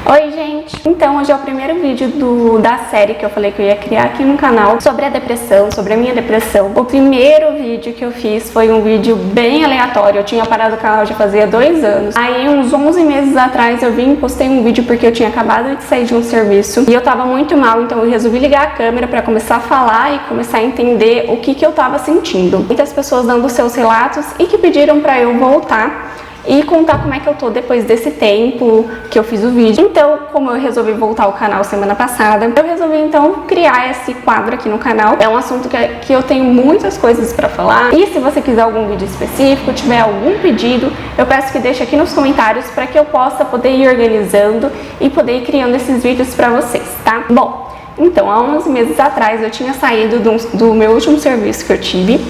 Oi gente! Então hoje é o primeiro vídeo da série que eu falei que eu ia criar aqui no canal sobre a depressão, sobre a minha depressão. O primeiro vídeo que eu fiz foi um vídeo bem aleatório, eu tinha parado o canal já fazia 2 anos. Aí uns 11 meses atrás eu vim e postei um vídeo porque eu tinha acabado de sair de um serviço e eu tava muito mal, então eu resolvi ligar a câmera pra começar a falar e começar a entender o que eu tava sentindo. Muitas pessoas dando seus relatos e que pediram pra eu voltar e contar como é que eu tô depois desse tempo que eu fiz o vídeo. Então, como eu resolvi voltar ao canal semana passada, eu resolvi então criar esse quadro aqui no canal. É um assunto que eu tenho muitas coisas pra falar. E se você quiser algum vídeo específico, tiver algum pedido, eu peço que deixe aqui nos comentários para que eu possa poder ir organizando e poder ir criando esses vídeos pra vocês, tá? Bom, então, há 11 meses atrás eu tinha saído do meu último serviço que eu tive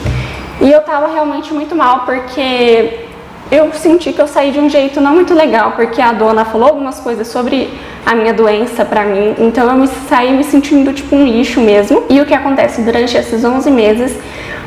e eu tava realmente muito mal porque eu senti que eu saí de um jeito não muito legal, porque a dona falou algumas coisas sobre a minha doença pra mim, então eu saí me sentindo tipo um lixo mesmo. E o que acontece durante esses 11 meses,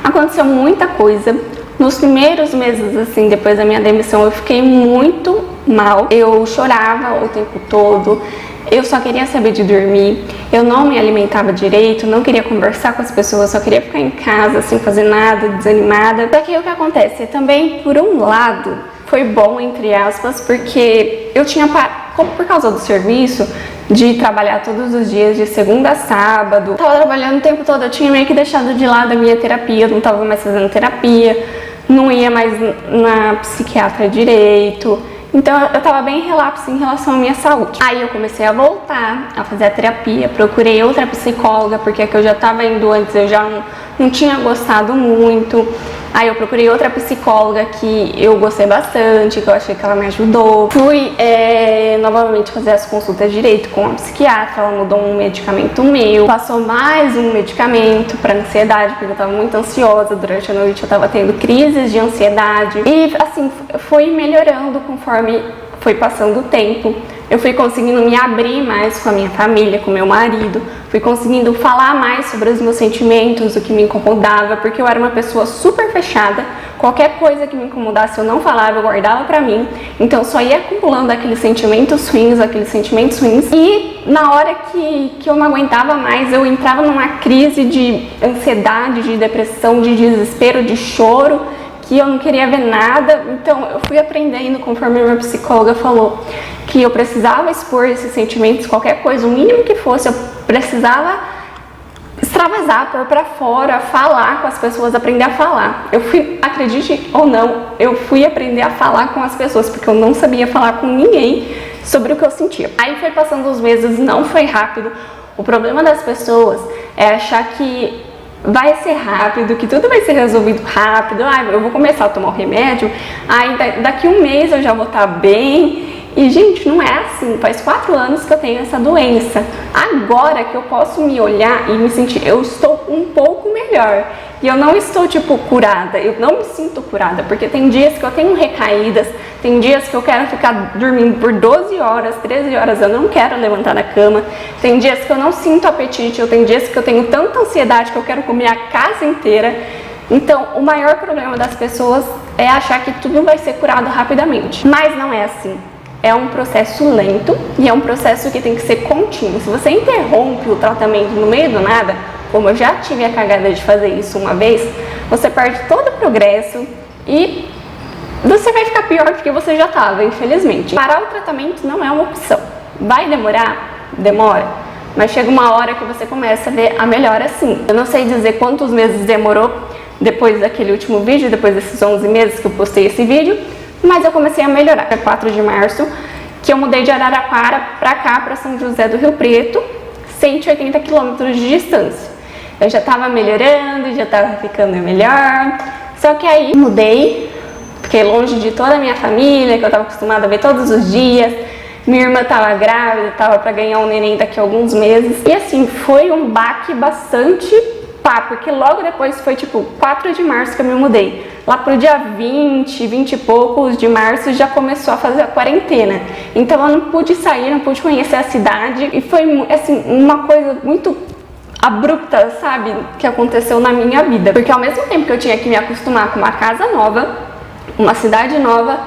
aconteceu muita coisa. Nos primeiros meses, assim, depois da minha demissão, eu fiquei muito mal. Eu chorava o tempo todo, eu só queria saber de dormir, eu não me alimentava direito, não queria conversar com as pessoas, só queria ficar em casa sem fazer nada, desanimada. Só que o que acontece? Também, por um lado, foi bom, entre aspas, porque eu tinha, por causa do serviço, de trabalhar todos os dias, de segunda a sábado, tava trabalhando o tempo todo, eu tinha meio que deixado de lado a minha terapia, eu não tava mais fazendo terapia, não ia mais na psiquiatra direito. Então eu tava bem relapso em relação à minha saúde. Aí eu comecei a voltar a fazer a terapia, procurei outra psicóloga, porque a que eu já tava indo antes eu já não tinha gostado muito. Aí eu procurei outra psicóloga que eu gostei bastante, que eu achei que ela me ajudou. Fui novamente fazer as consultas direito com a psiquiatra, ela mudou um medicamento meu, passou mais um medicamento para ansiedade, porque eu tava muito ansiosa, durante a noite eu tava tendo crises de ansiedade. E assim, foi melhorando conforme foi passando o tempo. Eu fui conseguindo me abrir mais com a minha família, com meu marido, fui conseguindo falar mais sobre os meus sentimentos, o que me incomodava, porque eu era uma pessoa super fechada, qualquer coisa que me incomodasse eu não falava, eu guardava pra mim, então só ia acumulando aqueles sentimentos ruins, e na hora que eu não aguentava mais, eu entrava numa crise de ansiedade, de depressão, de desespero, de choro, que eu não queria ver nada. Então eu fui aprendendo, conforme a minha psicóloga falou, que eu precisava expor esses sentimentos, qualquer coisa, o mínimo que fosse, eu precisava extravasar, pôr pra fora, falar com as pessoas, aprender a falar. Eu fui, acredite ou não, eu fui aprender a falar com as pessoas, porque eu não sabia falar com ninguém sobre o que eu sentia. Aí foi passando os meses, não foi rápido. O problema das pessoas é achar que vai ser rápido, que tudo vai ser resolvido rápido. Eu vou começar a tomar o remédio, aí daqui um mês eu já vou estar bem. E gente, não é assim, faz 4 anos que eu tenho essa doença. Agora que eu posso me olhar e me sentir, eu estou um pouco melhor. E eu não estou tipo curada, eu não me sinto curada, porque tem dias que eu tenho recaídas, tem dias que eu quero ficar dormindo por 12 horas, 13 horas, eu não quero levantar da cama. Tem dias que eu não sinto apetite, tem dias que eu tenho tanta ansiedade que eu quero comer a casa inteira. Então, o maior problema das pessoas é achar que tudo vai ser curado rapidamente. Mas não é assim. É um processo lento e é um processo que tem que ser contínuo. Se você interrompe o tratamento no meio do nada, como eu já tive a cagada de fazer isso uma vez, você perde todo o progresso e você vai ficar pior do que você já estava, infelizmente. Parar o tratamento não é uma opção. Vai demorar? Demora. Mas chega uma hora que você começa a ver a melhora sim. Eu não sei dizer quantos meses demorou depois daquele último vídeo, depois desses 11 meses que eu postei esse vídeo, mas eu comecei a melhorar. É 4 de março que eu mudei de Araraquara pra cá, pra São José do Rio Preto, 180 quilômetros de distância. Eu já tava melhorando, já tava ficando melhor, só que aí mudei, fiquei longe de toda a minha família, que eu tava acostumada a ver todos os dias. Minha irmã tava grávida, tava pra ganhar um neném daqui a alguns meses. E assim, foi um baque bastante pá, porque logo depois foi tipo 4 de março que eu me mudei. Lá pro dia 20 e poucos de março já começou a fazer a quarentena. Então eu não pude sair, não pude conhecer a cidade. E foi assim, uma coisa muito abrupta, sabe, que aconteceu na minha vida. Porque ao mesmo tempo que eu tinha que me acostumar com uma casa nova, uma cidade nova,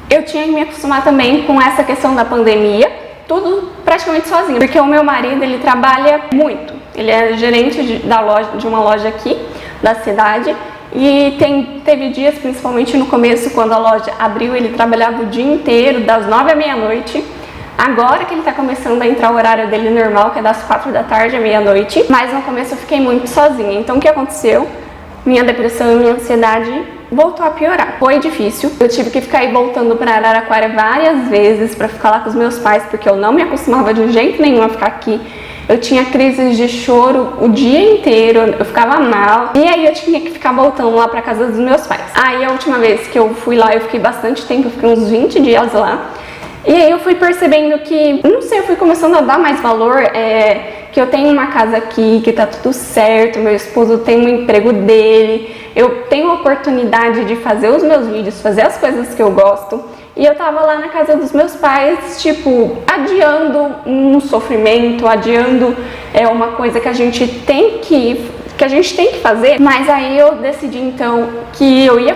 eu tinha que me acostumar também com essa questão da pandemia, tudo praticamente sozinha, porque o meu marido, ele trabalha muito. Ele é gerente de uma loja aqui da cidade e teve dias, principalmente no começo, quando a loja abriu, ele trabalhava o dia inteiro, das 9 à meia-noite. Agora que ele tá começando a entrar o horário dele normal, que é das 4 da tarde à meia-noite, mas no começo eu fiquei muito sozinha. Então o que aconteceu? Minha depressão e minha ansiedade voltou a piorar. Foi difícil, eu tive que ficar aí voltando para Araraquara várias vezes para ficar lá com os meus pais, porque eu não me acostumava de jeito nenhum a ficar aqui. Eu tinha crises de choro o dia inteiro, eu ficava mal, e aí eu tinha que ficar voltando lá para casa dos meus pais. Aí a última vez que eu fui lá, eu fiquei bastante tempo, eu fiquei uns 20 dias lá. E aí eu fui percebendo que, não sei, eu fui começando a dar mais valor, que eu tenho uma casa aqui, que tá tudo certo, meu esposo tem um emprego dele, eu tenho a oportunidade de fazer os meus vídeos, fazer as coisas que eu gosto. E eu tava lá na casa dos meus pais, tipo, adiando um sofrimento, adiando uma coisa que a gente tem que fazer. Mas aí eu decidi então que eu ia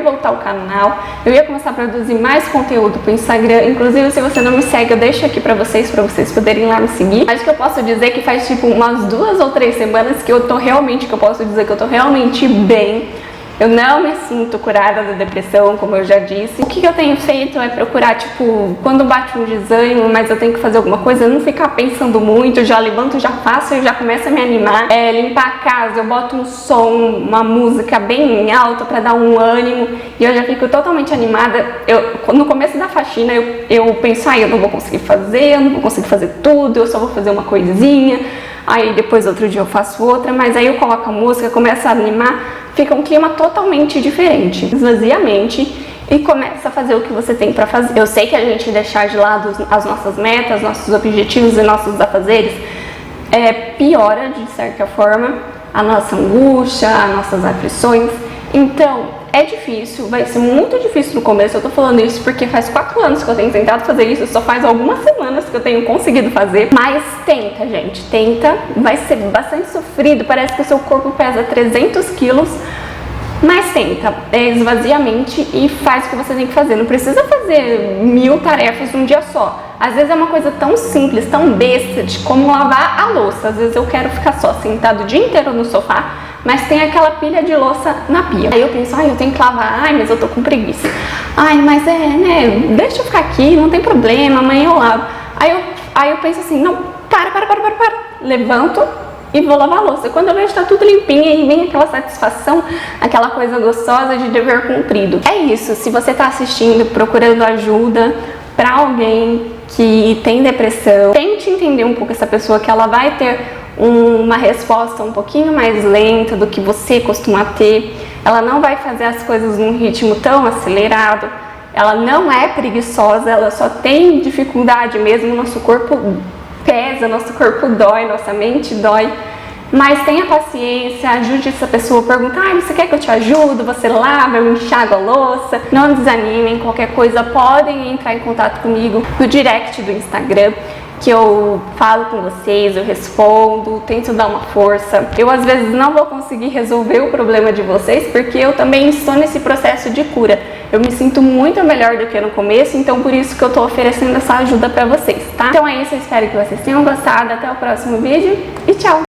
voltar ao canal, eu ia começar a produzir mais conteúdo pro Instagram. Inclusive, se você não me segue, eu deixo aqui pra vocês poderem ir lá me seguir. Mas que eu posso dizer que faz tipo umas 2 ou 3 semanas que eu posso dizer que eu tô realmente bem. Eu não me sinto curada da depressão, como eu já disse. O que eu tenho feito é procurar, tipo, quando bate um desânimo, mas eu tenho que fazer alguma coisa, não ficar pensando muito, eu já levanto, já faço e já começo a me animar. Limpar a casa, eu boto um som, uma música bem alta pra dar um ânimo e eu já fico totalmente animada. No começo da faxina, eu penso, eu não vou conseguir fazer tudo, eu só vou fazer uma coisinha. Aí depois outro dia eu faço outra, mas aí eu coloco a música, começo a animar, fica um clima totalmente diferente. Esvazia a mente e começa a fazer o que você tem pra fazer. Eu sei que a gente deixar de lado as nossas metas, nossos objetivos e nossos afazeres piora, de certa forma, a nossa angústia, as nossas aflições. Então, é difícil, vai ser muito difícil no começo. Eu tô falando isso porque faz 4 anos que eu tenho tentado fazer isso, só faz algumas semanas que eu tenho conseguido fazer. Mas tenta, gente, tenta. Vai ser bastante sofrido, parece que o seu corpo pesa 300 quilos. Mas tenta, esvazia a mente e faz o que você tem que fazer. Não precisa fazer 1000 tarefas num dia só. Às vezes é uma coisa tão simples, tão besta, de como lavar a louça. Às vezes eu quero ficar só sentado o dia inteiro no sofá, mas tem aquela pilha de louça na pia. Aí eu penso, eu tenho que lavar, mas eu tô com preguiça. Mas deixa eu ficar aqui, não tem problema, amanhã eu lavo. Aí eu penso assim, não, para. Levanto e vou lavar a louça. Quando eu vejo tá tudo limpinho e vem aquela satisfação, aquela coisa gostosa de dever cumprido. É isso, se você tá assistindo, procurando ajuda pra alguém que tem depressão, tente entender um pouco essa pessoa, que ela vai ter uma resposta um pouquinho mais lenta do que você costuma ter. Ela não vai fazer as coisas num ritmo tão acelerado. Ela não é preguiçosa, ela só tem dificuldade mesmo. Nosso corpo pesa, nosso corpo dói, nossa mente dói. Mas tenha paciência, ajude essa pessoa, pergunta, você quer que eu te ajude? Você lava, eu enxago a louça. Não desanimem, qualquer coisa podem entrar em contato comigo no direct do Instagram, que eu falo com vocês, eu respondo, tento dar uma força. Eu às vezes não vou conseguir resolver o problema de vocês, porque eu também estou nesse processo de cura. Eu me sinto muito melhor do que no começo, então por isso que eu tô oferecendo essa ajuda pra vocês, tá? Então é isso, eu espero que vocês tenham gostado, até o próximo vídeo e tchau!